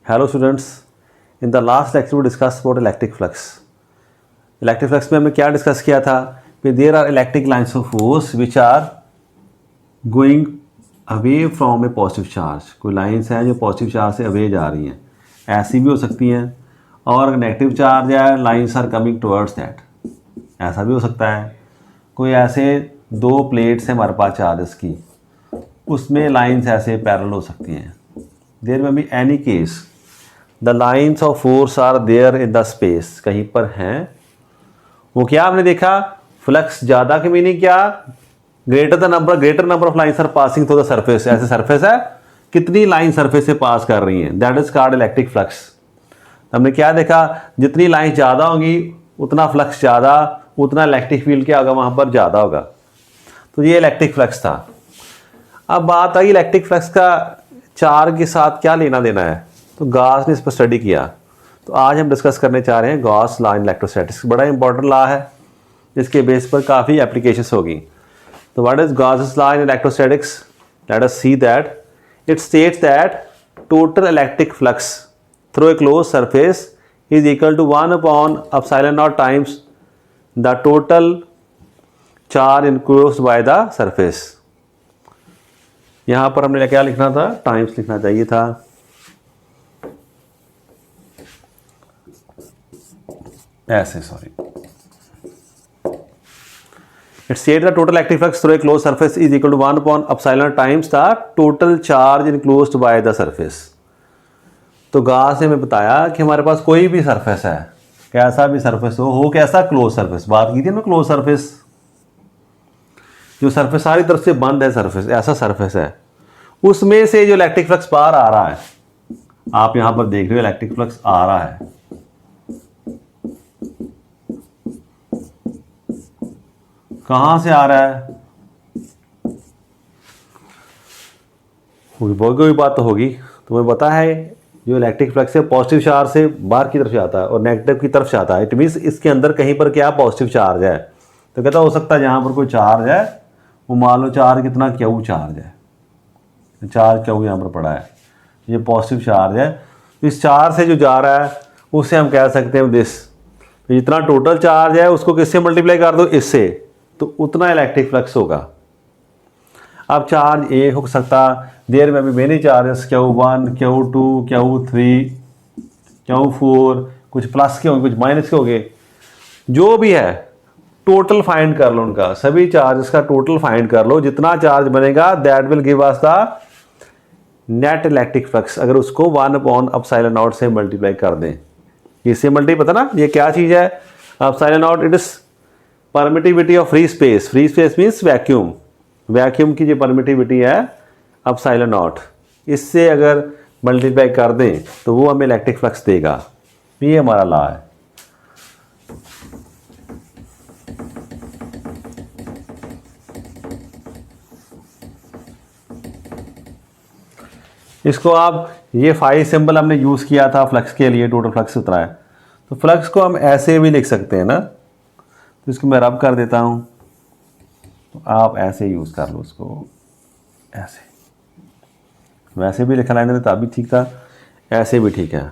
Hello students, in the last lecture we discuss about electric flux. Electric flux में हमने क्या discuss किया था कि there are electric lines of force which are going away from a positive charge. कोई lines हैं जो positive charge से अवे जा रही हैं, ऐसी भी हो सकती हैं, और नेगेटिव चार्ज है lines are coming towards that, ऐसा भी हो सकता है। कोई ऐसे दो प्लेट्स हैं हमारे पास चार्जेस की, उसमें लाइन्स ऐसे पैरेलल हो सकती हैं। There may be any case the lines of force are there in the space, कहीं पर हैं। वो क्या हमने देखा, फ्लक्स ज़्यादा की मीनिंग क्या, greater number of lines are passing through the surface. ऐसे सरफेस है, कितनी लाइन सरफेस से पास कर रही हैं, that is called electric flux. हमने क्या देखा, जितनी लाइन ज़्यादा होगी उतना फ्लक्स ज़्यादा, उतना इलेक्ट्रिक फील्ड क्या होगा वहाँ पर ज़्यादा होगा। तो ये इलेक्ट्रिक फ्लक्स था। अब बात आई इलेक्ट्रिक फ्लक्स का चार्ज के साथ क्या लेना देना है, तो गॉस ने इस पर स्टडी किया। तो आज हम डिस्कस करने चाह रहे हैं गॉस लॉ इन इलेक्ट्रोस्टैटिक्स। बड़ा इंपॉर्टेंट लॉ है, जिसके बेस पर काफ़ी एप्लीकेशंस होगी। तो what is Gauss law in electrostatics? Let us see that it states that total electric flux through a close surface is equal to 1/ε0 times the total charge enclosed by the surface. यहाँ पर हमने क्या लिखना था, times लिखना चाहिए था। ऐसे sorry, it state the total electric flux through a close surface is equal to 1/ε times the total charge enclosed by the surface. तो गॉस ने हमें बताया कि हमारे पास कोई भी सरफेस है, कैसा भी सरफेस हो कैसा, क्लोज सरफेस। बात की थी ना क्लोज सरफेस, जो सरफेस सारी तरफ से बंद है, सरफेस ऐसा सरफेस है, उसमें से जो इलेक्ट्रिक फ्लक्स बाहर आ रहा है, आप यहां पर देख रहे हो इलेक्ट्रिक फ्लक्स आ रहा है, कहां से आ रहा है, कोई बात तो होगी। तुम्हें पता है जो इलेक्ट्रिक फ्लक्स है पॉजिटिव चार्ज से बाहर की तरफ से आता है और नेगेटिव की तरफ से आता है। इट मीन्स इसके अंदर कहीं पर क्या पॉजिटिव चार्ज है। तो कहता हो सकता है जहां पर कोई चार्ज है, वो मान लो चार्ज कितना, क्यू चार्ज है, चार्ज क्यू यहाँ पर पड़ा है, ये पॉजिटिव चार्ज है। इस चार्ज से जो जा रहा है उससे हम कह सकते हैं दिस, जितना टोटल चार्ज है उसको किससे मल्टीप्लाई कर दो, इससे, तो उतना इलेक्ट्रिक फ्लक्स होगा। अब चार्ज ए हो सकता, देयर में भी many charges, Q1 Q2 Q3 Q4, कुछ प्लस के होंगे कुछ माइनस के होंगे, जो भी है टोटल फाइंड कर लो उनका, सभी चार्जेस का टोटल फाइंड कर लो। जितना चार्ज बनेगा that will give us the net electric flux, अगर उसको 1/ε0 से मल्टीप्लाई कर दें। इससे मल्टी पता ना ये क्या चीज़ है, ε0 it is permittivity of free space. Free space means vacuum, vacuum की जो परमिटिविटी है ε0, इससे अगर मल्टीप्लाई कर दें तो वो हमें इलेक्ट्रिक फ्लक्स देगा। ये हमारा लॉ है। इसको आप, ये फाई सिंबल हमने यूज़ किया था फ्लक्स के लिए, टोटल फ्लक्स उतना है। तो फ्लक्स को हम ऐसे भी लिख सकते हैं ना, तो इसको मैं रब कर देता हूँ, तो आप ऐसे यूज़ कर लो उसको, ऐसे। वैसे भी लिखना है तब भी ठीक था, ऐसे भी ठीक है।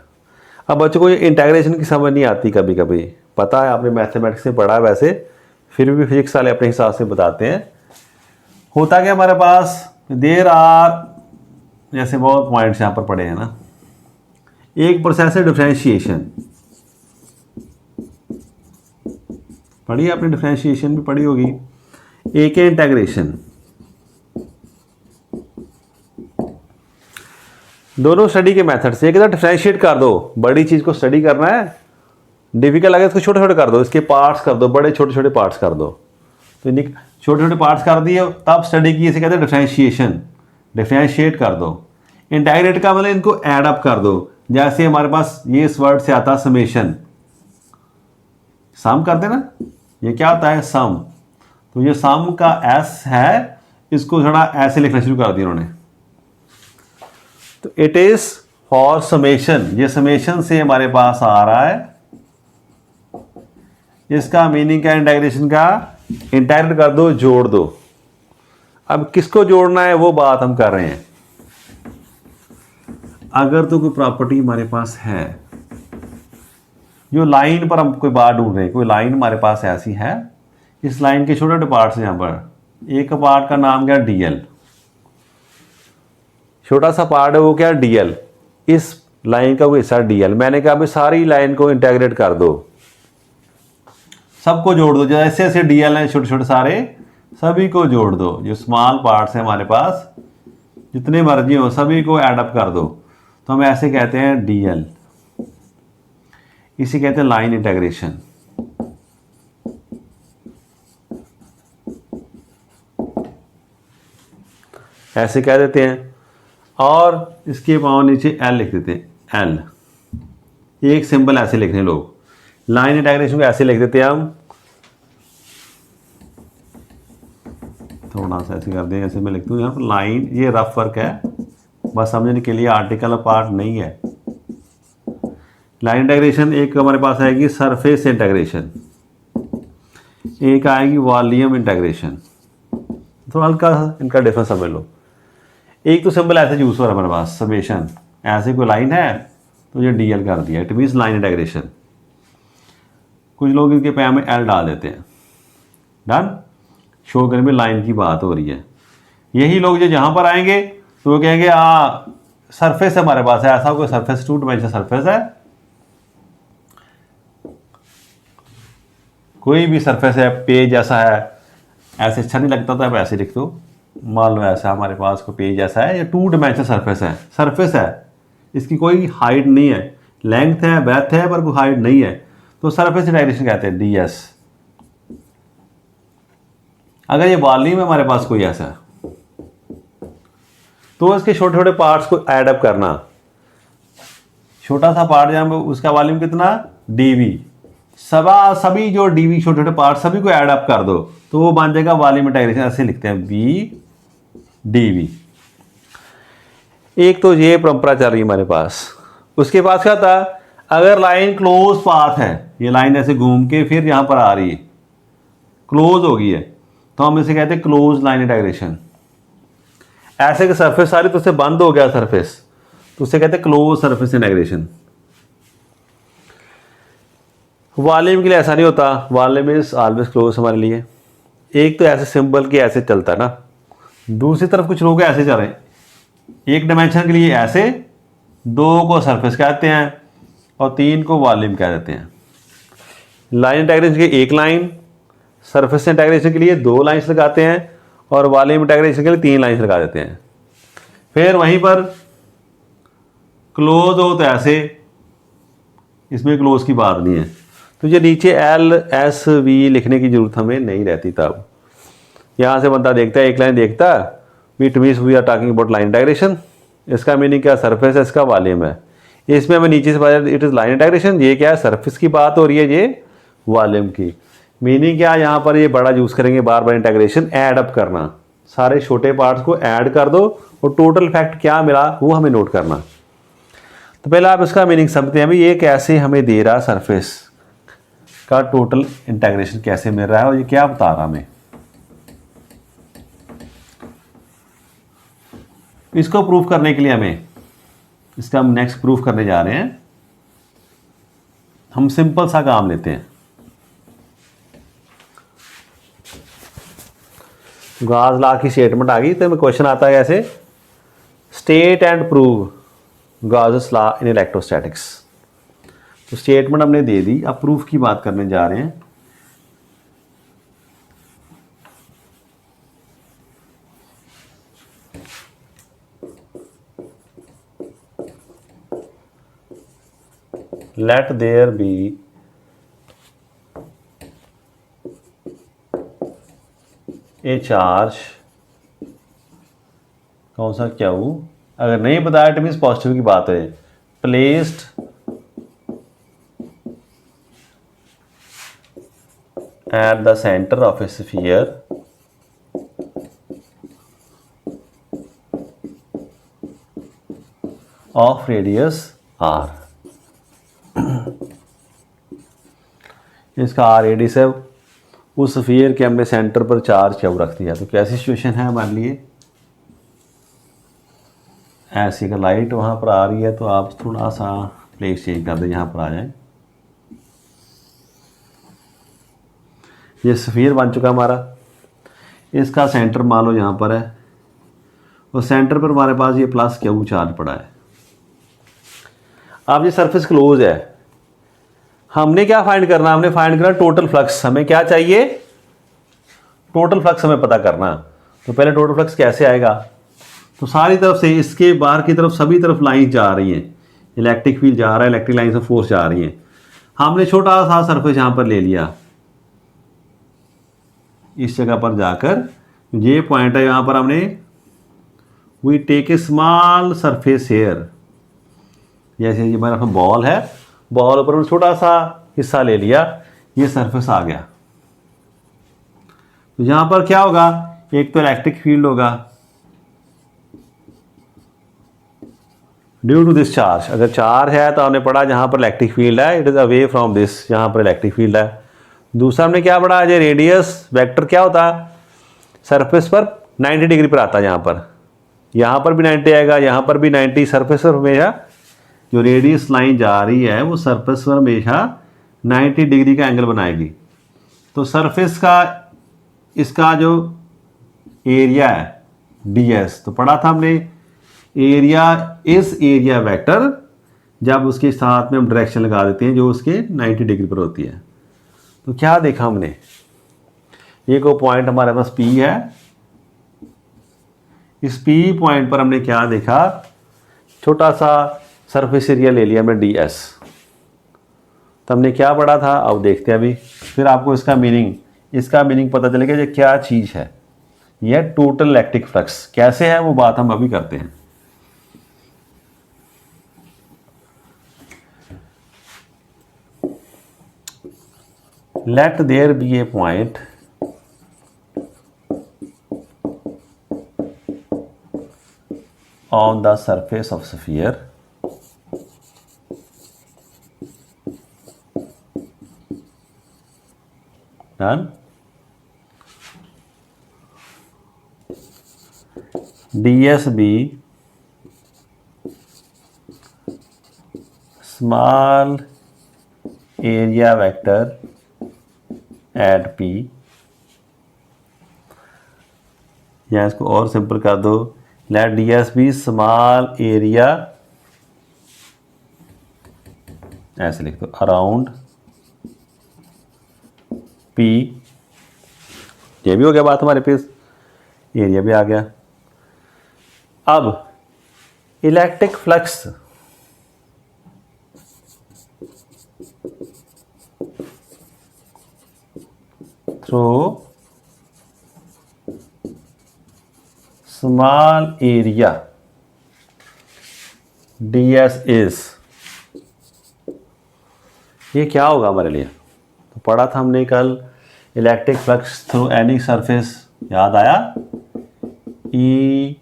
अब बच्चों को ये इंटीग्रेशन की समझ नहीं आती कभी कभी, पता है आपने मैथमेटिक्स में पढ़ा है वैसे, फिर भी फिजिक्स वाले अपने हिसाब से बताते हैं। होता क्या हमारे पास, देर आर, जैसे बहुत पॉइंट्स यहाँ पर पड़े हैं ना, एक प्रोसेस है डिफरेंशिएशन, पढ़ी आपने, डिफरेंशिएशन भी पढ़ी होगी। एक है इंटीग्रेशन, दोनों स्टडी के मेथड से। एक तो डिफरेंशिएट कर दो, बड़ी चीज़ को स्टडी करना है, डिफिकल्ट लगे इसको छोटे छोटे कर दो, इसके पार्ट्स कर दो, बड़े छोटे छोटे पार्ट्स कर दो। तो छोटे छोटे पार्ट्स कर दिए तब स्टडी की, इसे कहते हैं डिफरेंशिएशन, डिफरेंशिएट कर दो। इंटीग्रेट का मतलब इनको ऐड अप कर दो, जैसे हमारे पास ये इस वर्ड से आता समेशन, सम करते ना, ये क्या होता है सम, तो ये सम का एस है, इसको थोड़ा ऐसे लिखना शुरू कर दिया उन्होंने। तो इट इज फॉर समेशन, ये समेशन से हमारे पास आ रहा है, इसका मीनिंग क्या है इंटीग्रेशन का, इंटीग्रेट कर दो, जोड़ दो। अब किसको जोड़ना है वो बात हम कर रहे हैं। अगर तो कोई प्रॉपर्टी हमारे पास है, जो लाइन पर हम कोई बात ढूंढ रहे हैं, कोई लाइन हमारे पास ऐसी है, इस लाइन के छोटे छोटे पार्ट्स हैं यहाँ पर। एक पार्ट का नाम क्या, डीएल, छोटा सा पार्ट है वो क्या, डीएल। इस लाइन का कोई हिस्सा डीएल। मैंने कहा अभी सारी लाइन को इंटेग्रेट कर दो, सबको जोड़ दो, जैसे ऐसे डीएल हैं छोटे छोटे सारे, सभी को जोड़ दो। जो स्मॉल पार्ट्स हैं हमारे पास जितने मर्जी हो सभी को एडअप कर दो, तो हम ऐसे कहते हैं डीएल। इसे कहते हैं लाइन इंटीग्रेशन। ऐसे कह देते हैं। और इसके पाँव नीचे एल लिख देते हैं, एल। एक सिंबल ऐसे लिख रहे हैं लोग, लाइन इंटीग्रेशन को ऐसे लिख देते हैं हम, थोड़ा सा ऐसे कर दें, ऐसे मैं लिखता हूँ यहाँ पर लाइन, ये रफ वर्क है बस समझने के लिए, आर्टिकल पार्ट नहीं है। लाइन इंटीग्रेशन एक हमारे पास आएगी सरफेस इंटीग्रेशन, एक आएगी वॉल्यूम इंटीग्रेशन। थोड़ा हल्का इनका डिफरेंस समझ लो। एक तो सिंबल ऐसे यूज हो रहा है हमारे पास, समेशन, ऐसे कोई लाइन है तो ये डीएल कर दिया, इट मीन्स लाइन इंटीग्रेशन। कुछ लोग इनके पैर में एल डाल देते हैं, डन, शो करने में लाइन की बात हो रही है। यही लोग जो जहाँ पर आएंगे तो वो कहेंगे सरफेस हमारे पास है, ऐसा कोई सरफेस, 2 डायमेंशनल सरफेस है, कोई भी सरफेस है, पेज ऐसा है, ऐसे अच्छा नहीं लगता था, ऐसे लिख दो। मान लो ऐसा हमारे पास कोई पेज ऐसा है, ये 2 डायमेंशनल सरफेस है, सरफेस है, इसकी कोई हाइट नहीं है, लेंथ है, ब्रेड्थ है, पर कोई हाइट नहीं है, तो सरफेस इंटीग्रेशन कहते हैं, डीएस। अगर ये वॉल्यूम है हमारे पास कोई ऐसा, तो इसके छोटे छोटे पार्ट्स को ऐड अप करना। छोटा सा पार्ट जहाँ उसका वॉल्यूम कितना, डीवी, सभी जो डीवी छोटे छोटे पार्ट सभी को ऐड अप कर दो, तो वो बन जाएगा वॉल्यूम इंटीग्रेशन। ऐसे लिखते हैं बी डीवी। एक तो ये परंपरा चल रही है हमारे पास। उसके पास क्या था, अगर लाइन क्लोज पाथ है, ये लाइन ऐसे घूम के फिर यहां पर आ रही है, क्लोज हो गई है, तो हम इसे कहते हैं क्लोज लाइन इंटीग्रेशन। ऐसे कि सरफेस सारी तो उससे बंद हो गया सरफेस, तो उसे कहते हैं क्लोज सरफेस इंटीग्रेशन। वॉल्यूम के लिए ऐसा नहीं होता, वॉल्यूम इज ऑलवेज क्लोज हमारे लिए। एक तो ऐसे सिंबल के ऐसे चलता है ना, दूसरी तरफ कुछ लोग ऐसे चल रहे हैं, एक डायमेंशन के लिए ऐसे, 2 को सरफेस कहते हैं और 3 को वॉल्यूम कह देते हैं। लाइन इंटीग्रेशन की एक लाइन, सरफेस इंटीग्रेशन के लिए 2 लाइन्स लगाते हैं और वॉल्यूम इंटीग्रेशन के लिए 3 लाइन्स लगा देते हैं। फिर वहीं पर क्लोज हो तो ऐसे, इसमें क्लोज की बात नहीं है, तो ये नीचे एल एस वी लिखने की जरूरत हमें नहीं रहती। तब यहाँ से बंदा देखता है, एक लाइन देखता है, it means we are talking about line integration. इसका मीनिंग क्या, सरफेस है, इसका वॉल्यूम है। इसमें हमें नीचे से पता इट इज़ लाइन इंटीग्रेशन, ये क्या है, सरफेस की बात हो रही है, ये वॉल्यूम की। मीनिंग क्या, यहाँ पर ये बड़ा यूज़ करेंगे बार बार, इंटीग्रेशन, ऐड अप करना, सारे छोटे पार्ट्स को ऐड कर दो और टोटल इफेक्ट क्या मिला वो हमें नोट करना। तो पहले आप इसका मीनिंग समझते हैं, ये कैसे हमें दे रहा सरफेस का टोटल इंटीग्रेशन कैसे मिल रहा है और ये क्या बता रहा हमें। इसको प्रूफ करने के लिए हमें, इसका हम नेक्स्ट प्रूफ करने जा रहे हैं। हम सिंपल सा काम लेते हैं, गॉस लॉ की स्टेटमेंट आ गई, तो हमें क्वेश्चन आता है ऐसे, state and prove Gauss law in electrostatics. तो स्टेटमेंट हमने दे दी, अब प्रूफ की बात करने जा रहे हैं। Let there be a charge, कौन सा क्या हो, अगर नहीं बताया इट मीन्स पॉजिटिव की बात है, placed at the center of a sphere of radius r। इसका r रेडियस है, उस स्फीयर के हमने सेंटर पर चार्ज क्या रख दिया। तो कैसी सिचुएशन है हमारे लिए, ऐसी अगर लाइट वहाँ पर आ रही है तो आप थोड़ा सा प्लेस चेंज कर दें, यहाँ पर आ जाए। ये स्फीयर बन चुका हमारा, इसका सेंटर मान लो यहाँ पर है और सेंटर पर हमारे पास ये प्लस क्यू चार्ज पड़ा है। अब ये सरफेस क्लोज है, हमने क्या फाइंड करना, हमने फाइंड करना टोटल फ्लक्स। हमें क्या चाहिए, टोटल फ्लक्स हमें पता करना। तो पहले टोटल फ्लक्स कैसे आएगा, तो सारी तरफ से इसके बाहर की तरफ सभी तरफ लाइन जा रही हैं, इलेक्ट्रिक फील्ड जा रहा है, इलेक्ट्रिक लाइन से फोर्स जा रही है। हमने छोटा सा सरफेस यहाँ पर ले लिया, इस जगह पर जाकर ये पॉइंट है, यहाँ पर हमने we take a small surface here, जैसे ये हमारा बॉल है, बॉल पर छोटा सा हिस्सा ले लिया, ये सरफेस आ गया। तो यहाँ पर क्या होगा, एक तो इलेक्ट्रिक फील्ड होगा ड्यू टू दिस चार्ज। अगर चार्ज है तो हमने पढ़ा जहाँ पर इलेक्ट्रिक फील्ड है, it is away from this, यहाँ पर इलेक्ट्रिक फील्ड है। दूसरा हमने क्या पढ़ा, जो रेडियस वेक्टर क्या होता है, सरफेस पर 90 डिग्री पर आता है। यहाँ पर भी 90 आएगा, यहाँ पर भी 90। सरफेस पर हमेशा जो रेडियस लाइन जा रही है वो सरफेस पर हमेशा 90 डिग्री का एंगल बनाएगी। तो सरफेस का इसका जो एरिया है ds, तो पढ़ा था हमने एरिया इस एरिया वेक्टर, जब उसके साथ में हम डायरेक्शन लगा देते हैं जो उसके 90 डिग्री पर होती है। तो क्या देखा हमने, ये को पॉइंट हमारे पास P है, इस P पॉइंट पर हमने क्या देखा, छोटा सा सरफेस एरिया ले लिया हमने ds। तो हमने क्या पढ़ा था, अब देखते हैं अभी, फिर आपको इसका मीनिंग पता चलेगा ये क्या चीज़ है। यह टोटल इलेक्ट्रिक फ्लक्स कैसे है वो बात हम अभी करते हैं। Let there be a point on the surface of sphere done ds be small area vector at P, या इसको और सिंपल कर दो, लेट ds भी स्मॉल एरिया, ऐसे लिख दो, अराउंड P। ये भी हो गया बात हमारे पास, एरिया भी आ गया। अब electric flux through small area ds is, ये क्या होगा हमारे लिए, तो पढ़ा था हमने कल, electric flux through any surface, याद आया, E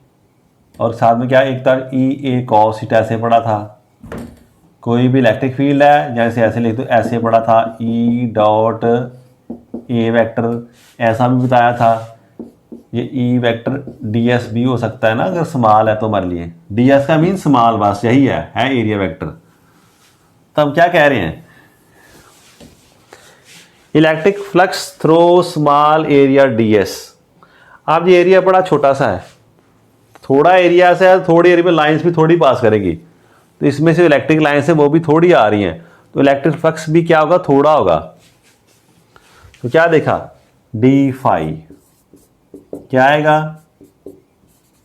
और साथ में क्या, एक तरह E a cos थीटा ऐसे पढ़ा था। कोई भी इलेक्ट्रिक फील्ड है जैसे ऐसे लिख दो, ऐसे पढ़ा था, E डॉट ए वेक्टर, ऐसा भी बताया था। ये ई वेक्टर ds भी हो सकता है ना, अगर स्मॉल है तो हमारे लिए ds का मीन स्मॉल, बस यही है एरिया वेक्टर। तो हम क्या कह रहे हैं, electric flux through small area ds। अब ये एरिया बड़ा छोटा सा है, थोड़ा एरिया से है, थोड़ी एरिया में लाइंस भी थोड़ी पास करेगी, तो इसमें से इलेक्ट्रिक लाइन्स है वो भी थोड़ी आ रही हैं, तो इलेक्ट्रिक फ्लक्स भी क्या होगा, थोड़ा होगा। तो क्या देखा, डी फाई क्या आएगा,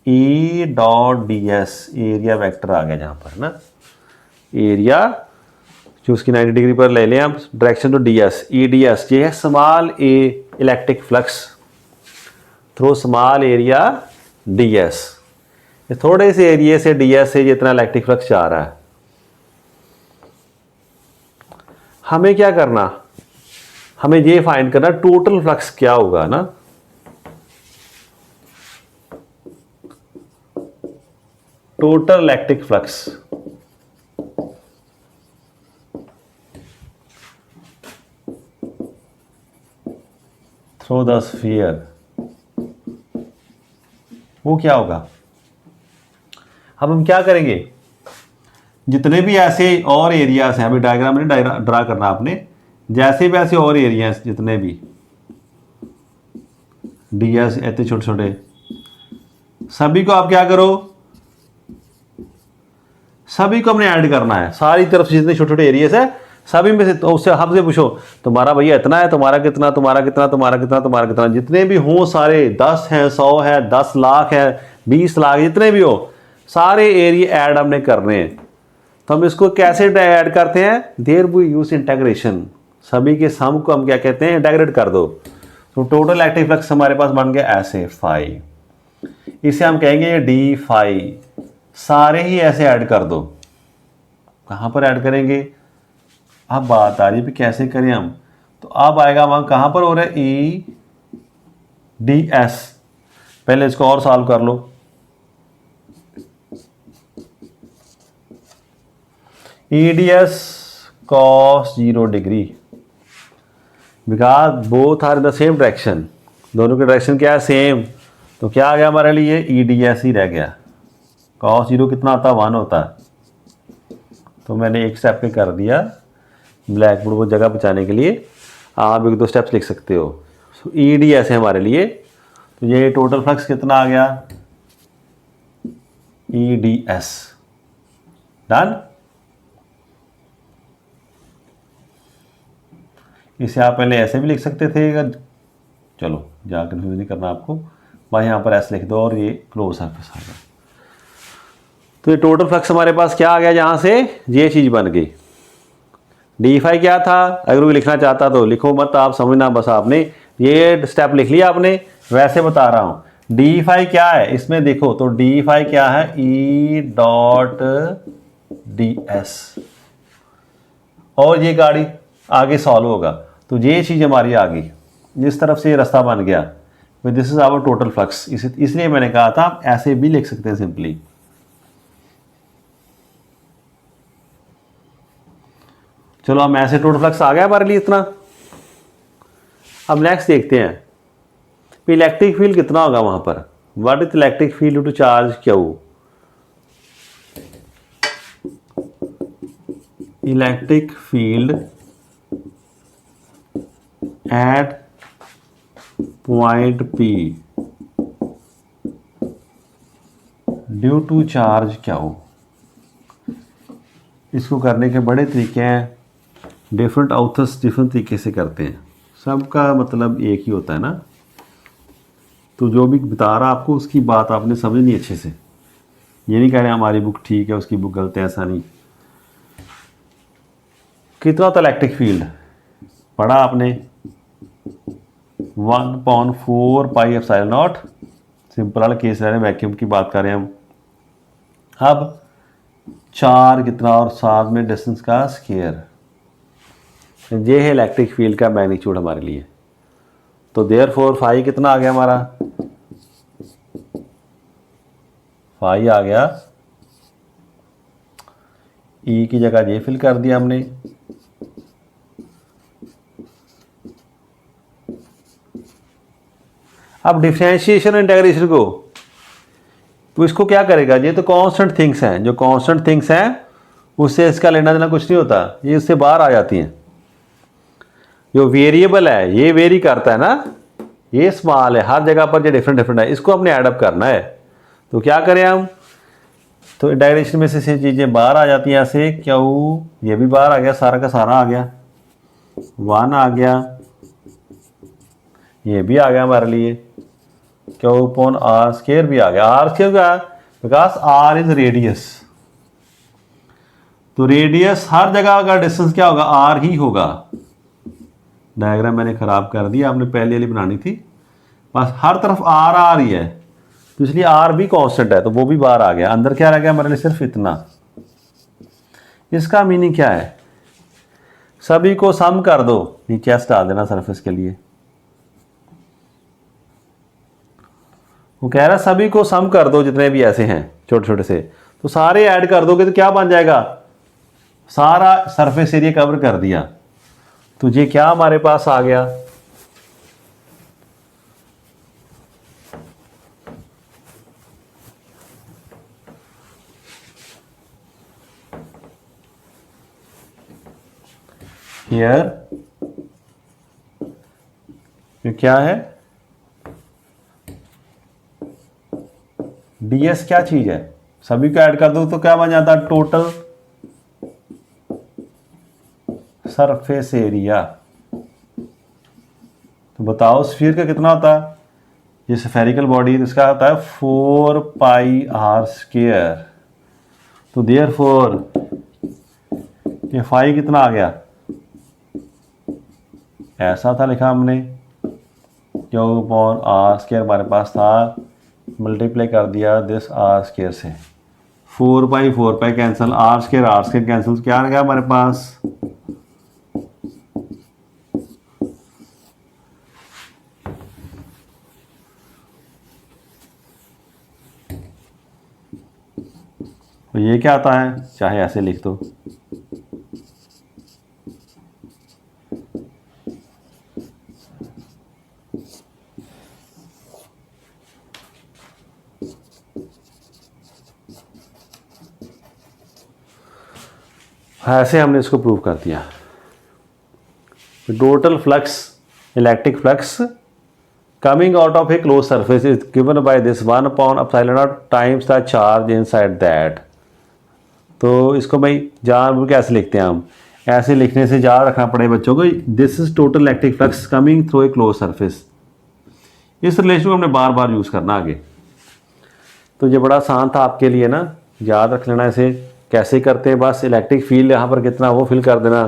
E dot ds, area vector आ गया जहां पर ना, एरिया जो उसकी 90 डिग्री पर ले लें आप डायरेक्शन, तो ds, E ds ये है स्मॉल ए electric flux through small area ds। ये थोड़े से एरिया से ds से जितना इलेक्ट्रिक फ्लक्स जा रहा है। हमें क्या करना, हमें ये फाइंड करना टोटल फ्लक्स क्या होगा ना, total electric flux through the sphere, वो क्या होगा। अब हम क्या करेंगे, जितने भी ऐसे और एरियाज हैं, अभी डायग्राम में ड्रा करना आपने, जैसे भी ऐसे और एरियाज जितने भी डीएस ऐसे छोटे छोटे, सभी को आप क्या करो, सभी को हमने ऐड करना है। सारी तरफ से जितने छोटे छोटे एरियाज है सभी में से, तो उससे हमसे पूछो तुम्हारा भैया इतना है, तुम्हारा कितना, तुम्हारा कितना, तुम्हारा कितना, तुम्हारा कितना, जितने भी हों सारे, 10 हैं, 100 है, 10 लाख है, 20 लाख, जितने भी हो सारे एरिया ऐड हमने करने हैं। तो हम इसको कैसे ऐड करते हैं, देयर वी यूज इंटीग्रेशन, सभी के सम को हम क्या कहते हैं, इंटीग्रेट कर दो। तो टोटल एक्टिव फ्लक्स हमारे पास बन गया ऐसे फाई, इसे हम कहेंगे डी फाई, सारे ही ऐसे ऐड कर दो। कहाँ पर ऐड करेंगे, अब बात आ रही है कैसे करें हम, तो अब आएगा वहां कहाँ पर हो रहा है, ई डी एस, पहले इसको और सॉल्व कर लो। E D S cos 0 degree, because both are in the same direction, दोनों की डायरेक्शन क्या है, सेम, तो क्या आ गया हमारे लिए, ई डी एस ही रह गया। कॉस 0 कितना होता है, 1 होता है। तो मैंने एक स्टेप पे कर दिया, ब्लैक बोर्ड को जगह बचाने के लिए आप 1-2 स्टेप्स लिख सकते हो। ई डी एस है हमारे लिए, तो ये टोटल फ्लक्स कितना आ गया, ई डी एस, डन। इसे आप पहले ऐसे भी लिख सकते थे, चलो ज़्यादा कंफ्यूज नहीं करना आपको, भाई यहाँ पर ऐसे लिख दो और ये क्लोज सरफेस आ गया। तो ये टोटल फ्लक्स हमारे पास क्या आ गया, यहाँ से ये चीज़ बन गई। डी फाई क्या था, अगर कोई लिखना चाहता तो लिखो मत, आप समझना बस, आपने ये स्टेप लिख लिया आपने, वैसे बता रहा हूँ। डी फाई क्या है इसमें देखो, तो डी फाई क्या है, ई डॉट डी एस, और ये गाड़ी आगे सॉल्व होगा, तो ये चीज़ हमारी आ गई, इस तरफ से ये रास्ता बन गया, this is our total flux. इसलिए मैंने कहा था आप ऐसे भी लिख सकते हैं सिंपली। चलो हम ऐसे टोटल फ्लक्स आ गया हमारे लिए इतना। अब नेक्स्ट देखते हैं इलेक्ट्रिक फील्ड कितना होगा वहां पर, what is electric field due to charge Q, electric field at point P due to charge Q. इसको करने के बड़े तरीके हैं, डिफरेंट ऑथर्स डिफरेंट तरीके से करते हैं, सबका मतलब एक ही होता है ना। तो जो भी बता रहा आपको उसकी बात आपने समझनी अच्छे से, ये नहीं कह रहे हमारी बुक ठीक है उसकी बुक गलत है, ऐसा नहीं। कितना होता इलेक्ट्रिक फील्ड, पढ़ा आपने, 1/4 पाई एप्सिलॉन नॉट, सिंपल वाला केस रह रहे, वैक्यूम की बात कर रहे हैं हम। अब 4 कितना और साथ में डिस्टेंस का स्क्वायर, ये है इलेक्ट्रिक फील्ड का मैग्नीट्यूड हमारे लिए। तो देयरफॉर फाई कितना आ गया हमारा, फाई आ गया, ई की जगह ये फिल कर दिया हमने, अब डिफरेंशिएशन और इंटीग्रेशन को, तो इसको क्या करेगा, ये तो कांस्टेंट थिंग्स हैं, जो कांस्टेंट थिंग्स हैं उससे इसका लेना देना कुछ नहीं होता, ये उससे बाहर आ जाती हैं। जो वेरिएबल है ये वेरी करता है ना, ये स्मॉल है, हर जगह पर जो डिफरेंट डिफरेंट है, इसको हमने ऐडअप करना है। तो क्या करें हम, तो इंटीग्रेशन में से चीज़ें बाहर आ जाती हैं, ऐसे क्यू, ये भी बाहर आ गया, सारा का सारा आ गया, 1 आ गया, ये भी आ गया हमारे लिए, क्यू अपॉन आर स्क्वायर भी आ गया। आर स्क्वायर क्या है, बिकॉज आर इज रेडियस, तो रेडियस हर जगह का डिस्टेंस क्या होगा, आर ही होगा। डायग्राम मैंने खराब कर दिया, आपने पहले वाली बनानी थी, बस हर तरफ आर आ रही है, तो इसलिए आर भी कांस्टेंट है, तो वो भी बाहर आ गया, अंदर क्या रह गया हमारे लिए, सिर्फ इतना। इसका मीनिंग क्या है, सभी को सम कर दो, नीचे एस डाल देना सरफेस के लिए। वो कह रहा है सभी को सम कर दो, जितने भी ऐसे हैं छोटे छोटे से, तो सारे ऐड कर दोगे तो क्या बन जाएगा, सारा सरफेस एरिया कवर कर दिया। तो ये क्या हमारे पास आ गया, हियर ये क्या है, ds क्या चीज है, सभी को ऐड कर दो तो क्या बन जाता है, टोटल सरफेस एरिया। तो बताओ स्फीयर का कितना होता है, ये स्फेरिकल बॉडी, तो इसका होता है 4πr²। तो देयरफॉर ये फाई कितना आ गया, ऐसा था लिखा हमने, Q/r² हमारे पास था, मल्टीप्लाई कर दिया दिस r² से, 4π कैंसिल, r² कैंसिल, क्या आ गया हमारे पास, तो ये क्या आता है, चाहे ऐसे लिख दो, ऐसे हमने इसको प्रूव कर दिया। Total flux, electric flux coming out of a close surface is given by this 1/ε0 times the charge inside that. तो इसको भाई जान कैसे लिखते हैं हम, ऐसे लिखने से याद रखना पड़ेगा बच्चों को, this is total electric flux coming through a close surface. इस रिलेशन को हमने बार बार यूज़ करना आगे। तो ये बड़ा आसान था आपके लिए ना, याद रख लेना इसे कैसे करते हैं, बस इलेक्ट्रिक फील्ड यहाँ पर कितना वो फिल कर देना,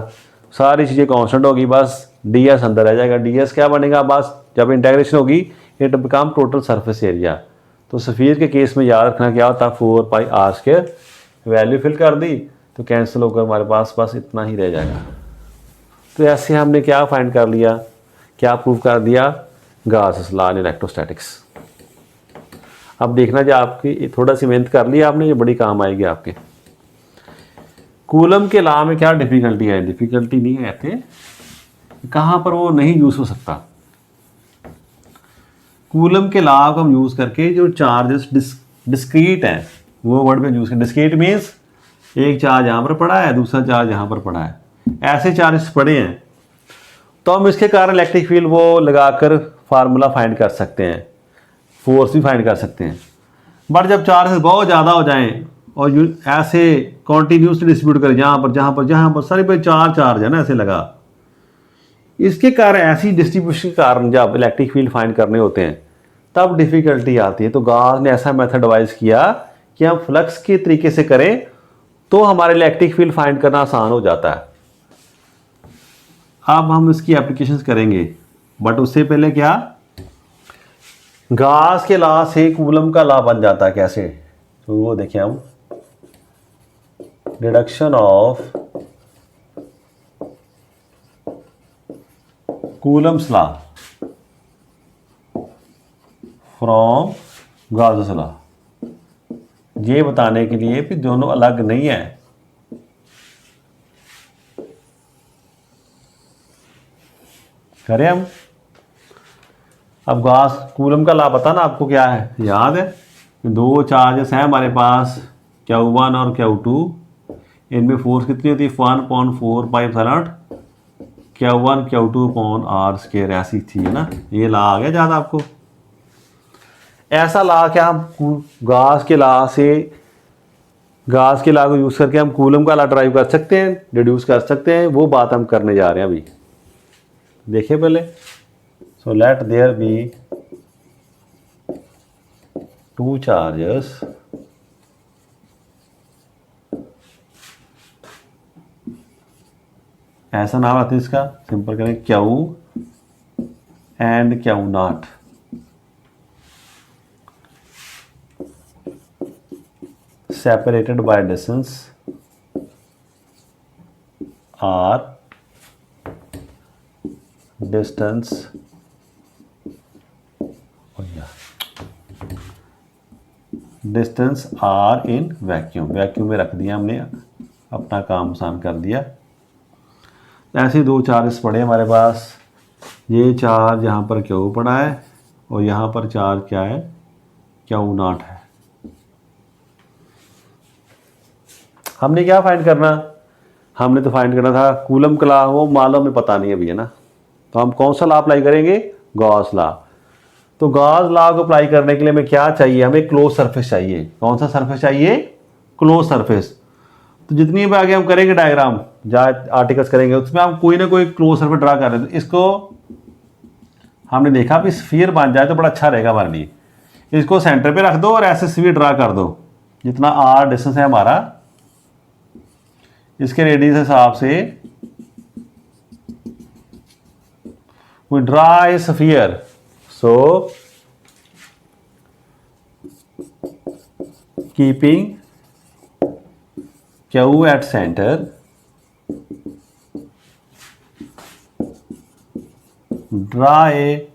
सारी चीज़ें कांस्टेंट होगी, बस ds अंदर रह जाएगा। ds क्या बनेगा, बस जब इंटेग्रेशन होगी it become total surface area. तो स्फीयर के केस में याद रखना क्या होता है, 4πr², वैल्यू फिल कर दी तो कैंसिल होकर हमारे पास बस इतना ही रह जाएगा। तो ऐसे हमने क्या फाइंड कर लिया, क्या प्रूव कर दिया, गॉस लॉ इन इलेक्ट्रोस्टैटिक्स। अब देखना जो आपकी थोड़ा सी मेहनत कर ली आपने, ये बड़ी काम आएगी आपके। कूलम के लॉ में क्या डिफ़िकल्टी है, डिफ़िकल्टी नहीं है, कहते कहाँ पर वो नहीं यूज़ हो सकता। कूलम के लॉ को हम यूज़ करके जो चार्जेस डिस्क्रीट हैं वो वर्ड में यूज़ करें। डिस्क्रीट मीन्स एक चार्ज यहाँ पर पड़ा है, दूसरा चार्ज यहाँ पर पड़ा है, ऐसे चार्जेस पड़े हैं, तो हम इसके कारण इलेक्ट्रिक फील्ड वो लगाकर फार्मूला फाइंड कर सकते हैं, फोर्स भी फाइंड कर सकते हैं। बट जब चार्जेस बहुत ज़्यादा हो जाएं और ऐसे कॉन्टीन्यूसली डिस्ट्रीब्यूट करें, जहाँ पर सारे पे चार्ज है ना ऐसे लगा, इसके कारण ऐसी डिस्ट्रीब्यूशन के कारण जब इलेक्ट्रिक फील्ड फाइंड करने होते हैं तब डिफ़िकल्टी आती है। तो गॉस ने ऐसा मेथड डिवाइस किया कि हम फ्लक्स के तरीके से करें तो हमारे इलेक्ट्रिक फील्ड फाइंड करना आसान हो जाता है। अब हम इसकी एप्लीकेशंस करेंगे, बट उससे पहले क्या, गॉस के लॉ से कूलम का लॉ बन जाता है कैसे, तो वो देखें हम, deduction of Coulomb's law from Gauss law, ये बताने के लिए कि दोनों अलग नहीं है। करें हम, अब गॉस कूलम का लॉ बताना आपको क्या है, याद है, दो चार्जेस हैं हमारे पास Q1 और Q2, इनमें फोर्स कितनी होती है, 1/4πε0 Q1 Q2/r², ऐसी थी है ना, ये लॉ आ गया याद आपको। ऐसा लॉ क्या हम गॉस के लॉ को यूज़ करके हम कूलम का लॉ ड्राइव कर सकते हैं, डिड्यूस कर सकते हैं, वो बात हम करने जा रहे हैं अभी। देखिए पहले, so let there be two charges ऐसा नाम आता है इसका, सिंपल करें Q and Q0, separated by distance r, distance distance r in vacuum, vacuum में रख दिया हमने, अपना काम आसान कर दिया। ऐसे दो चार्जेस पड़े हमारे पास, ये चार्ज यहाँ पर Q पड़ा है और यहाँ पर चार्ज क्या है, Q0 है। हमने क्या फाइंड करना, हमने तो फाइंड करना था कूलम का लॉ, वो मालूम में पता नहीं अभी है ना। तो हम कौन सा लॉ अप्लाई करेंगे, गॉस लॉ। तो गॉस लॉ को अप्लाई करने के लिए हमें क्या चाहिए, हमें क्लोज सरफेस चाहिए। कौन सा सरफेस चाहिए, क्लोज सरफेस। तो जितनी भी आगे हम करेंगे डायग्राम, जहाँ आर्टिकल्स करेंगे उसमें हम कोई ना कोई क्लोज सरफेस ड्रा कर रहे हैं। तो इसको हमने देखा भी स्फीयर बन जाए तो बड़ा अच्छा रहेगा हमारे लिए। इसको सेंटर पे रख दो और ऐसे स्फीयर ड्रा कर दो, जितना आर डिस्टेंस है हमारा, इसके रेडियस के हिसाब से we draw a sphere. So keeping Q at center, draw a,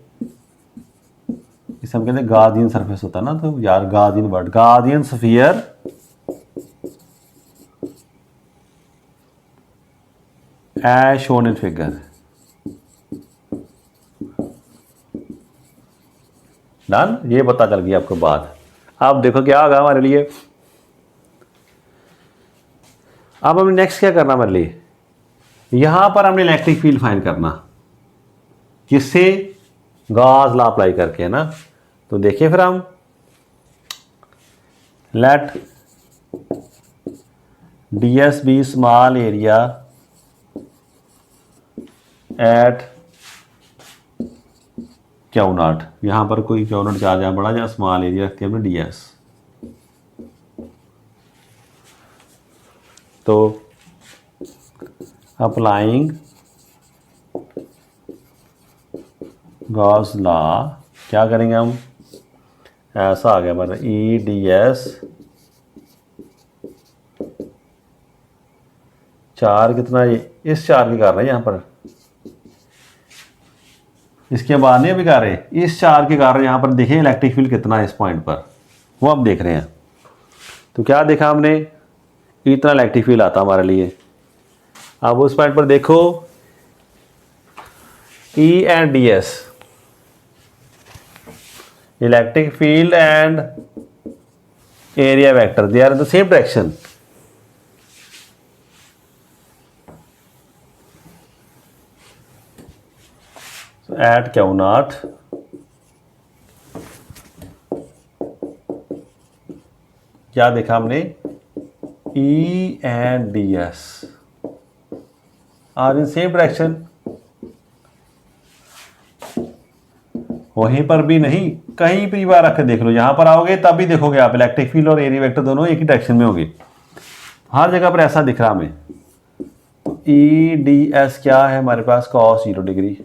इसे हम कहते हैं गार्डियन सरफेस होता है ना, तो यार guardian word, guardian sphere as shown in figure. Done, ये पता चल गया आपको बात। अब देखो क्या होगा हमारे लिए। अब हमें नेक्स्ट क्या करना हमारे लिए, यहां पर हमने इलेक्ट्रिक फील्ड फाइंड करना, किससे, गॉस लॉ अप्लाई करके, है ना। तो देखिए फिर हम, let ds be small area at Q naught. यहां पर कोई Q नॉट चार्ज है बड़ा, या स्मॉल एरिया रखते हैं हमने ds। तो अप्लाइंग गॉस लॉ क्या करेंगे हम, ऐसा आ गया मतलब ई डी एस चार कितना, ये इस चार के कारण है यहाँ पर, इसके बाद नहीं अभी कर रहे, इस चार के कारण यहाँ पर देखें इलेक्ट्रिक फील्ड कितना है इस पॉइंट पर, वो अब देख रहे हैं। तो क्या देखा हमने, इतना इलेक्ट्रिक फील्ड आता हमारे लिए। अब उस पॉइंट पर देखो E and D S, electric field and area vector, they are in the same direction. So at Q naught, क्या देखा हमने, E and D S are in same direction. वहीं पर भी नहीं, कहीं भी बार रख के देख लो, यहां पर आओगे तब भी देखोगे आप इलेक्ट्रिक फील्ड और एरिया वेक्टर दोनों एक ही डायरेक्शन में होंगे। हर जगह पर ऐसा दिख रहा हमें। तो ई डी एस क्या है हमारे पास, cos 0 डिग्री।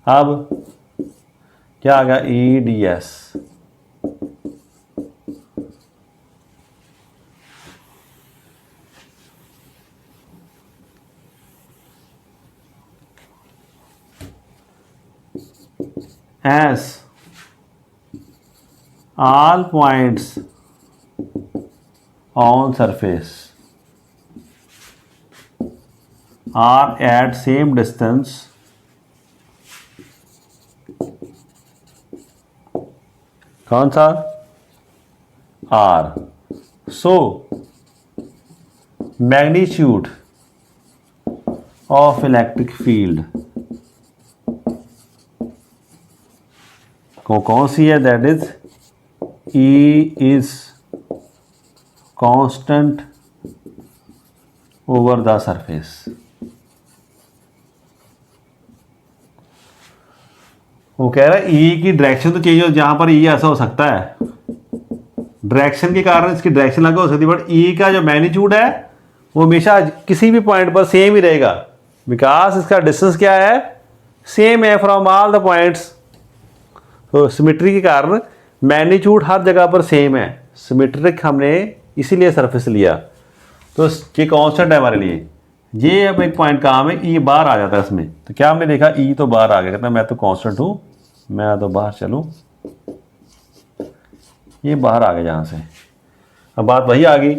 अब क्या आ गया, ई D S as all points on surface are at same distance कौन सा, R, so magnitude of electric field कौन सी है, that is E is constant over the surface. वो कह रहा है E की डायरेक्शन तो चाहिए, जहां पर E ऐसा हो सकता है, डायरेक्शन के कारण इसकी डायरेक्शन अलग हो सकती है, बट E का जो मैग्नीट्यूड है वो हमेशा किसी भी पॉइंट पर सेम ही रहेगा, बिकॉज इसका डिस्टेंस क्या है, सेम है फ्रॉम ऑल द पॉइंट्स। तो सिमेट्री के कारण मैग्नीट्यूड हर जगह पर सेम है, सिमेट्रिक हमने इसीलिए सरफेस लिया। तो ये कांस्टेंट है हमारे लिए। ये अब एक पॉइंट काम है, ई बाहर आ जाता है इसमें। तो क्या हमने देखा, ई तो बाहर आ गया, कहता मैं तो कांस्टेंट हूँ, मैं तो बाहर चलूँ, ये बाहर आ गया यहाँ से। अब बात वही आ गई,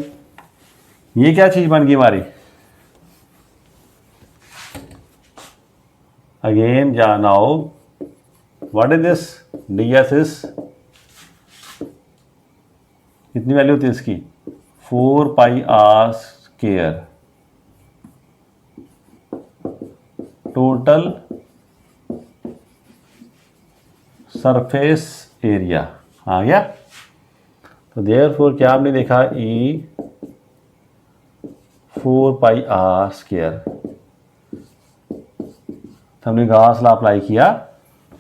ये क्या चीज़ बन गई हमारी, अगेन जा now what is this, D S is कितनी वैल्यू होती है इसकी, 4πr² टोटल सरफेस एरिया आ गया। तो देयरफॉर क्या आपने देखा, E 4πr²। तो हमने गॉस लॉ अप्लाई किया।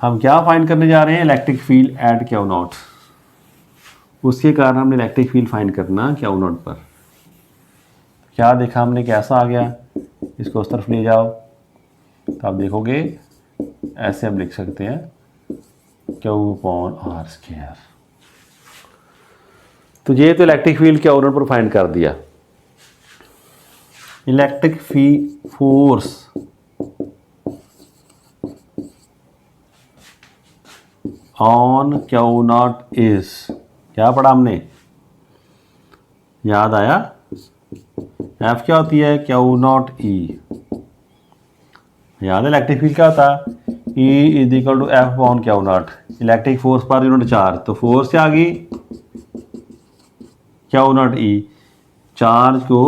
हम क्या फाइंड करने जा रहे हैं, electric field eight Q not. उसके कारण हमने इलेक्ट्रिक फील्ड फाइंड करना क्यू नॉट पर। क्या देखा हमने, कैसा आ गया, इसको उस तरफ ले जाओ तो आप देखोगे ऐसे हम लिख सकते हैं Q/r²। तो ये तो इलेक्ट्रिक फील्ड क्यू नॉट पर फाइंड कर दिया। Electric force on Q not is, क्या पढ़ा हमने, याद आया, एफ क्या होती है, Q0E। याद है इलेक्ट्रिक फील्ड क्या होता है, E = F/Q0। Electric force per unit charge, तो फोर्स क्या आ गई, Q0E। चार्ज को,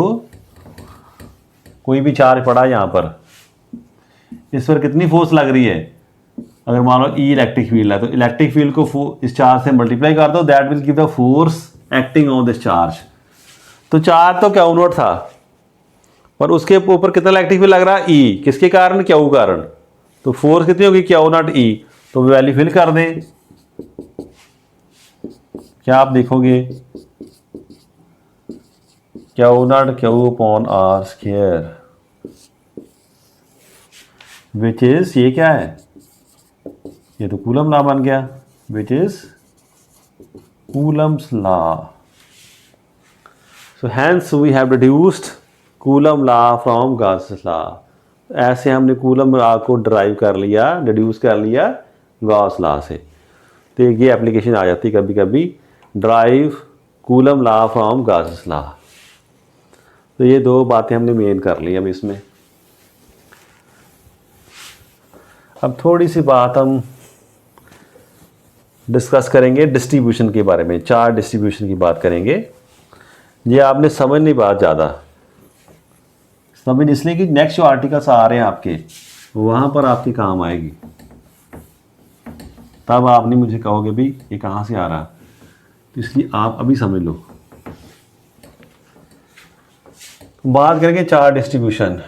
कोई भी चार्ज पड़ा यहाँ पर, इस पर कितनी फोर्स लग रही है, अगर मान लो E इलेक्ट्रिक फील्ड है तो इलेक्ट्रिक फील्ड को इस चार्ज से मल्टीप्लाई कर दो, that will give the force acting on this charge. तो चार्ज तो Q0 था, पर उसके ऊपर कितना इलेक्ट्रिक फील्ड लग रहा है, E, किसके कारण, Q कारण। तो फोर्स कितनी होगी, Q0E। तो वैल्यू फिल कर दें, क्या आप देखोगे Q0 Q/r², विच इज, ये क्या है, ये तो कूलम लॉ बन गया, which is Coulomb's law. So hence we have deduced Coulomb law from Gauss law. ऐसे हमने कूलम लॉ को ड्राइव कर लिया, डिड्यूस कर लिया गॉस लॉ से। तो ये एप्लीकेशन आ जाती कभी कभी, drive coulomb law from Gauss law. तो ये दो बातें हमने मेन कर ली अब इसमें। अब थोड़ी सी बात हम डिस्कस करेंगे डिस्ट्रीब्यूशन के बारे में, चार्ज डिस्ट्रीब्यूशन की बात करेंगे। ये आपने समझनी बात ज़्यादा, समझ इसलिए कि नेक्स्ट जो आर्टिकल्स आ रहे हैं आपके, वहाँ पर आपके काम आएगी। तब आप नहीं मुझे कहोगे भाई ये कहाँ से आ रहा, तो इसलिए आप अभी समझ लो। बात करेंगे चार्ज डिस्ट्रीब्यूशन।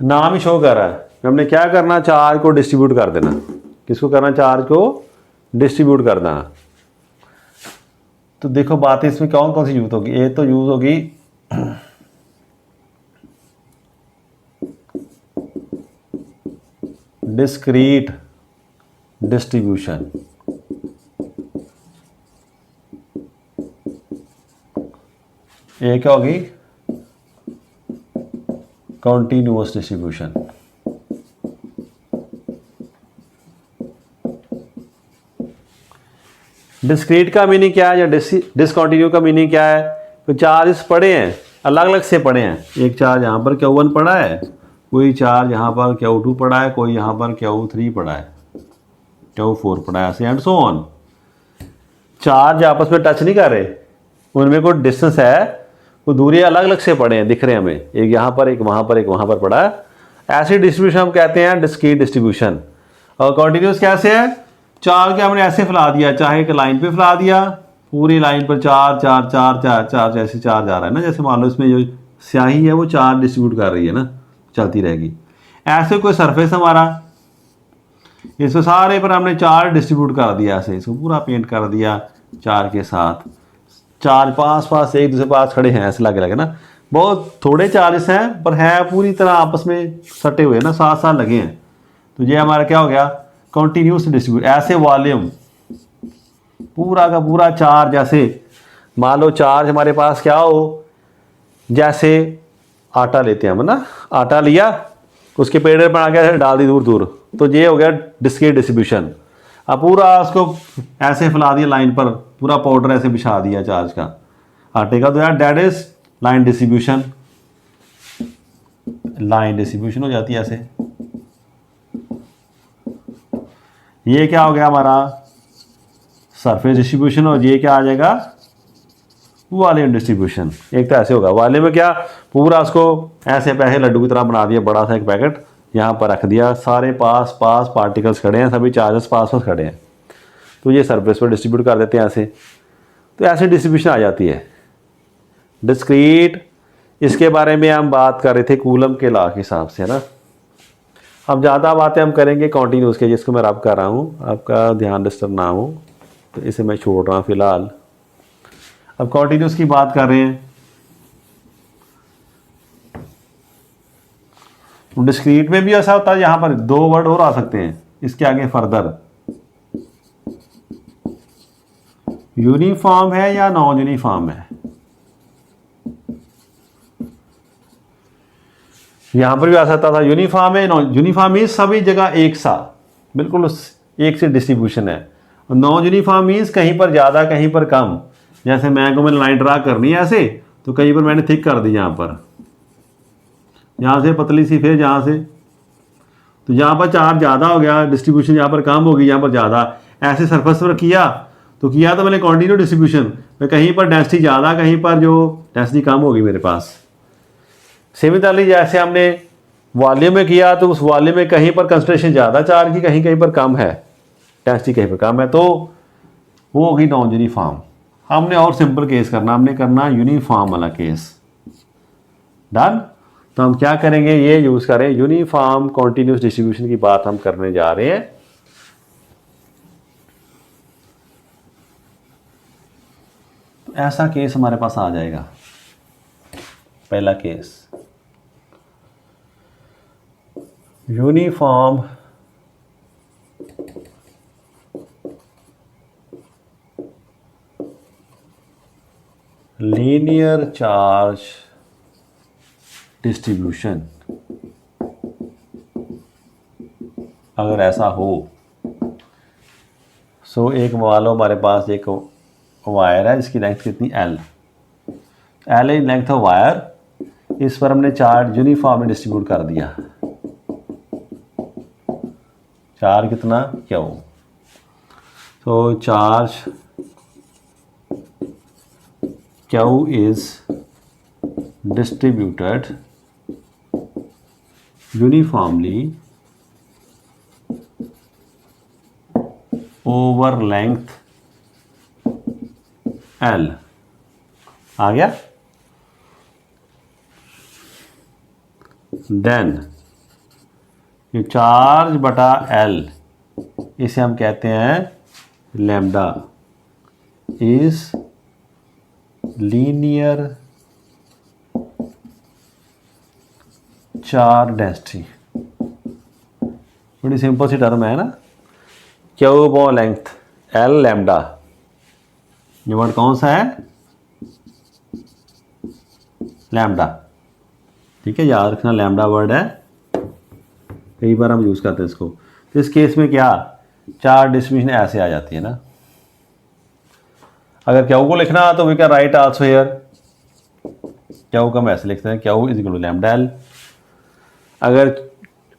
नाम ही शो कर रहा है, हमने क्या करना, चार्ज को डिस्ट्रीब्यूट कर देना। किसको करना, चार्ज को डिस्ट्रीब्यूट करना। तो देखो बात इसमें कौन कौन सी यूज होगी, ये तो यूज होगी डिस्क्रीट डिस्ट्रीब्यूशन। ये क्या होगी, कॉन्टिन्यूअस डिस्ट्रीब्यूशन। डिस्क्रीट का मीनिंग क्या है या डिसकॉन्टिन्यू का मीनिंग क्या है, तो चार्ज पड़े हैं, अलग अलग से पड़े हैं। एक चार्ज यहाँ पर Q1 पड़ा है, कोई चार्ज यहाँ पर Q2 पड़ा है, कोई यहाँ पर Q3 पड़ा है, Q4 पड़ा है, ऐसे एंड सो ऑन। चार्ज आपस में टच नहीं कर रहे, उनमें कोई डिस्टेंस है, वो दूरी अलग अलग से पड़े हैं, दिख रहे हैं हमें, एक यहाँ पर, एक वहाँ पर, एक वहाँ पर पड़ा है। ऐसी डिस्ट्रीब्यूशन हम कहते हैं डिस्क्रीट डिस्ट्रीब्यूशन। और कॉन्टिन्यूस कैसे है, चार्ज क्या हमने ऐसे फैला दिया, चाहे एक लाइन पे फैला दिया, पूरी लाइन पर चार चार चार चार चार ऐसे चार्ज आ रहा है ना, जैसे मान लो इसमें जो स्याही है वो चार्ज डिस्ट्रीब्यूट कर रही है ना, चलती रहेगी। ऐसे कोई सरफेस हमारा, इसमें सारे पर हमने चार्ज डिस्ट्रीब्यूट कर दिया, ऐसे इसको पूरा पेंट कर दिया चार्ज के साथ। चार्ज पास पास एक दूसरे पास खड़े हैं, ऐसे लगे लगे ना, बहुत थोड़े चार्जेस हैं पर है पूरी तरह आपस में सटे हुए ना, साथ साथ लगे हैं। तो ये हमारा क्या हो गया, कॉन्टीन्यूस डिस्ट्रीब्यूट। ऐसे वॉल्यूम पूरा का पूरा चार्ज, जैसे मान लो चार्ज हमारे पास क्या हो, जैसे आटा लेते हैं हम ना, आटा लिया उसके पेड़े बना के डाल दी दूर दूर, तो ये हो गया डिस्क्रीट डिस्ट्रीब्यूशन। अब पूरा उसको ऐसे फैला दिया लाइन पर, पूरा पाउडर ऐसे बिछा दिया चार्ज का आटे का, तो यार that is line distribution. Line distribution हो जाती है ऐसे। ये क्या हो गया हमारा सरफेस डिस्ट्रीब्यूशन, और ये क्या आ जाएगा वॉल्यूम डिस्ट्रीब्यूशन। एक तो ऐसे होगा, वॉल्यूम में क्या पूरा उसको ऐसे पैसे लड्डू की तरह बना दिया, बड़ा सा एक पैकेट यहाँ पर रख दिया, सारे पास पास पार्टिकल्स खड़े हैं, सभी चार्जेस पास पास खड़े हैं, तो ये सरफेस पर डिस्ट्रीब्यूट कर देते हैं ऐसे। तो ऐसे डिस्ट्रीब्यूशन आ जाती है। डिस्क्रीट, इसके बारे में हम बात कर रहे थे कूलम के लॉ के हिसाब से, है ना। अब ज़्यादा बातें हम करेंगे कॉन्टीन्यूस के, जिसको मैं रब कर रहा हूँ, आपका ध्यान डिस्टर्ब ना हो, तो इसे मैं छोड़ रहा हूँ फिलहाल। अब कॉन्टीन्यूस की बात कर रहे हैं। डिस्क्रीट में भी ऐसा होता है, यहाँ पर दो वर्ड और आ सकते हैं इसके आगे फर्दर, यूनिफॉर्म है या नॉन यूनिफॉर्म है। यहां पर भी आ सकता था यूनिफॉर्म है, नॉन यूनिफॉर्म मीन्स सभी जगह एक सा, बिल्कुल एक से डिस्ट्रीब्यूशन है। और नॉन यूनिफॉर्म मीन्स कहीं पर ज़्यादा कहीं पर कम। जैसे मैंने लाइन ड्रा करनी है ऐसे, तो कहीं पर मैंने थिक कर दी, यहाँ से पतली सी, फिर यहाँ से, तो यहाँ पर चार्ज ज़्यादा हो गया, डिस्ट्रीब्यूशन यहाँ पर कम होगी, यहाँ पर ज़्यादा। ऐसे सरफेस पर किया तो मैंने कॉन्टिन्यू डिस्ट्रीब्यूशन में, कहीं पर डेंसिटी ज़्यादा, कहीं पर जो डेंसिटी कम होगी मेरे पास। सिमिलरली जैसे हमने वॉल्यूम में किया, तो उस वॉल्यूम में कहीं पर कंसंट्रेशन ज़्यादा चार्ज की, कहीं कहीं पर कम है, डेंसिटी कहीं पर कम है, तो वो होगी नॉन यूनिफॉर्म। हमने और सिंपल केस करना, हमने करना यूनिफॉर्म वाला केस। डन। तो हम क्या करेंगे, ये यूज़ करें, यूनिफॉर्म कॉन्टिन्यूस डिस्ट्रीब्यूशन की बात हम करने जा रहे हैं। तो ऐसा केस हमारे पास आ जाएगा, पहला case uniform linear charge distribution. अगर ऐसा हो, सो एक मान लो हमारे पास एक वायर है जिसकी लेंथ कितनी L in length of wire, इस पर हमने चार्ज यूनिफॉर्म डिस्ट्रीब्यूट कर दिया। चार्ज कितना Q, तो charge Q is distributed uniformly over length L। आ गया। देन ये चार्ज बटा L, इसे हम कहते हैं lambda, is linear charge density. बड़ी सिंपल सी टर्म है ना, क्यू बॉ लेंथ L लैम्डा। ये वर्ड कौन सा है, लैम्डा, ठीक है, याद रखना लैम्डा वर्ड है, कई बार हम यूज़ करते हैं इसको। तो इस केस में क्या चार्ज डिस्ट्रीब्यूशन ऐसे आ जाती है ना। अगर क्यू को लिखना तो we can write also here, Q को हम ऐसे लिखते हैं, Q is equal to lambda L। अगर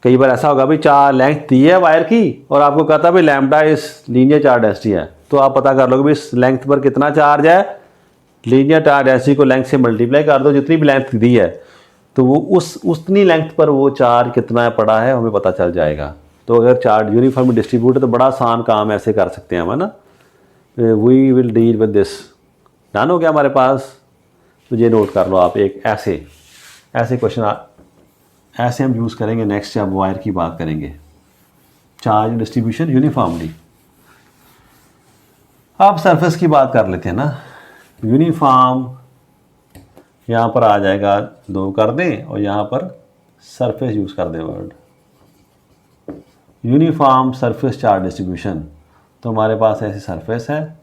कई बार ऐसा होगा भाई चार लेंथ दी है वायर की और आपको कहता है भाई लैम्डा इस लीनियर चार्ज डेंसिटी है, तो आप पता कर लोगे भाई इस लेंथ पर कितना चार्ज है, लीनियर चार्ज डेंसिटी को लेंथ से मल्टीप्लाई कर दो, जितनी भी लेंथ दी है तो वो उतनी लेंथ पर वो चार्ज कितना पड़ा है हमें पता चल जाएगा। तो अगर चार्ज यूनिफॉर्म डिस्ट्रीब्यूट है तो बड़ा आसान काम ऐसे कर सकते हैं हम, है ना। We will deal with this. Done हो गया हमारे पास, तो ये नोट कर लो आप, एक ऐसे क्वेश्चन ऐसे हम यूज़ करेंगे नेक्स्ट जब वायर की बात करेंगे, चार्ज डिस्ट्रीब्यूशन यूनिफॉर्मली। अब सरफेस की बात कर लेते हैं ना। यूनिफॉर्म यहाँ पर आ जाएगा, दो कर दें और यहाँ पर सरफेस यूज़ कर दें word, uniform surface charge distribution. तो हमारे पास ऐसी सरफेस है,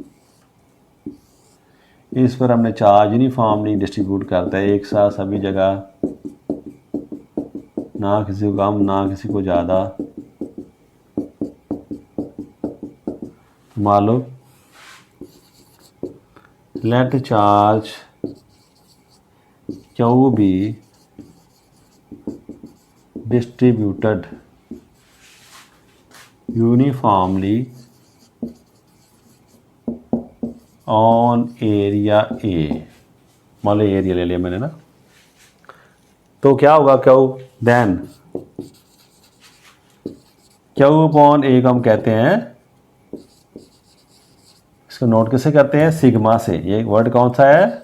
इस पर हमने चार्ज यूनिफॉर्मली डिस्ट्रीब्यूट करता है एक साथ सभी जगह, ना किसी को कम ना किसी को ज़्यादा। मान लो let charge Q be distributed uniformly on area A, मान लो एरिया ले लिया मैंने ना, तो क्या होगा क्यू, देन क्यू अपॉन ए को हम कहते हैं, इसको नोट कैसे करते हैं, सिग्मा से। ये वर्ड कौन सा है,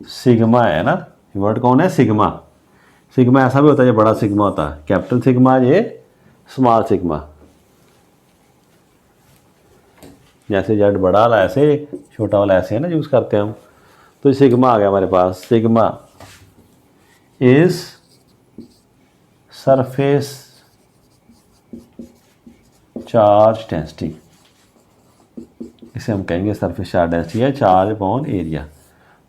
सिग्मा है ना, ये वर्ड कौन है, सिग्मा। सिग्मा ऐसा भी होता है, ये बड़ा सिग्मा होता है, कैपिटल सिग्मा, ये स्मॉल सिग्मा। जैसे जेड बड़ा वाला ऐसे, छोटा वाला ऐसे है ना, यूज़ करते हैं हम। तो सिग्मा आ गया हमारे पास, sigma is surface charge density, इसे हम कहेंगे सरफेस चार्ज डेंसिटी है, चार्ज अपॉन एरिया।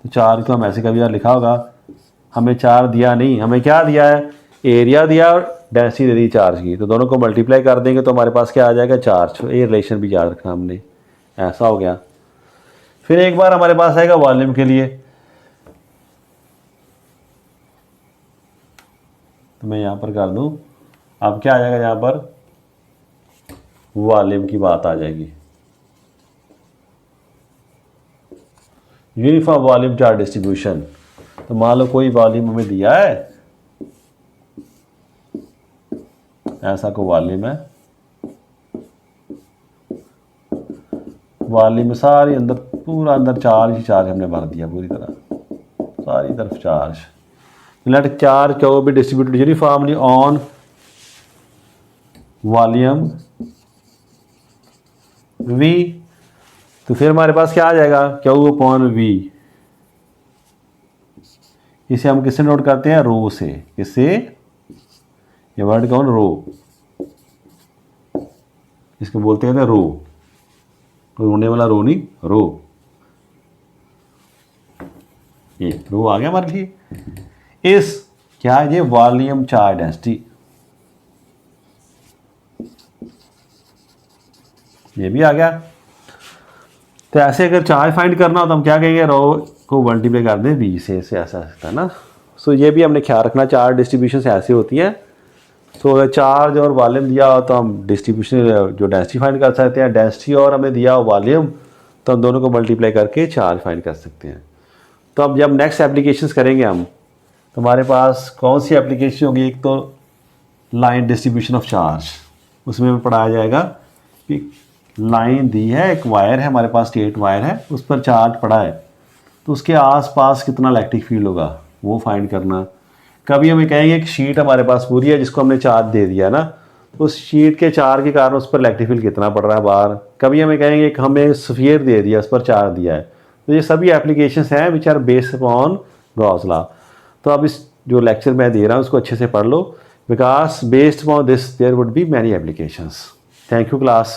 तो चार्ज को हम ऐसे कभी यार लिखा होगा, हमें चार्ज दिया नहीं, हमें क्या दिया है, एरिया दिया और डेंसिटी दे दी चार्ज की, तो दोनों को मल्टीप्लाई कर देंगे तो हमारे पास क्या आ जाएगा, चार्ज। ये रिलेशन भी याद रखना हमने, ऐसा हो गया। फिर एक बार हमारे पास आएगा वॉल्यूम के लिए, तो मैं यहाँ पर कर दूँ, अब क्या आ जाएगा, यहाँ पर वॉल्यूम की बात आ जाएगी। यूनिफॉर्म वॉल्यूम चार्ज डिस्ट्रीब्यूशन, तो मान लो कोई वॉल्यूम हमें दिया है, ऐसा कोई वॉल्यूम है, वॉल्यूम में सारी अंदर, पूरा अंदर चार्ज ही चार्ज हमने भर दिया पूरी तरह, सारी तरफ चार्ज। लेट चार्ज क्या भी distributed uniformly on volume we, तो फिर हमारे पास क्या आ जाएगा, क्यू अपॉन वी। इसे हम किससे नोट करते हैं, रो से। किससे, ये वर्ड कौन, रो, इसको बोलते हैं रो, रोने वाला रो नहीं, रो, ये रो आ गया हमारे लिए। इस क्या है, ये वॉल्यूम चार्ज डेंसिटी, ये भी आ गया। तो ऐसे अगर चार्ज फाइंड करना हो तो हम क्या कहेंगे, रो को मल्टीप्लाई कर दें बी से, ऐसा सकता है ना। सो ये भी हमने ख्याल रखना, चार्ज डिस्ट्रीब्यूशन से ऐसे होती है। सो अगर चार्ज और वॉल्यूम दिया हो तो हम डिस्ट्रीब्यूशन जो डेंसिटी फाइंड कर सकते हैं, डेंसिटी और हमें दिया हो वॉल्यूम, तो हम दोनों को मल्टीप्लाई करके चार्ज फाइंड कर सकते हैं। तो अब जब नेक्स्ट एप्लीकेशंस करेंगे हम, तो हमारे पास कौन सी एप्लीकेशन होगी, एक तो लाइन डिस्ट्रीब्यूशन ऑफ चार्ज, उसमें हमें पढ़ाया जाएगा कि लाइन दी है, एक वायर है हमारे पास, स्ट्रेट वायर है, उस पर चार्ज पड़ा है, तो उसके आसपास कितना इलेक्ट्रिक फील्ड होगा वो फाइंड करना। कभी हमें कहेंगे कि शीट हमारे पास पूरी है जिसको हमने चार्ज दे दिया ना, तो उस शीट के चार्ज के कारण उस पर इलेक्ट्रिक फील्ड कितना पड़ रहा है बाहर। कभी हमें कहेंगे कि हमें स्फीयर दे दिया, उस पर चार्ज दिया है। तो ये सभी एप्लीकेशंस हैं which are based upon Gauss law. तो अब इस जो लेक्चर मैं दे रहा हूँ उसको अच्छे से पढ़ लो, because based upon this there would be many applications. Thank you class.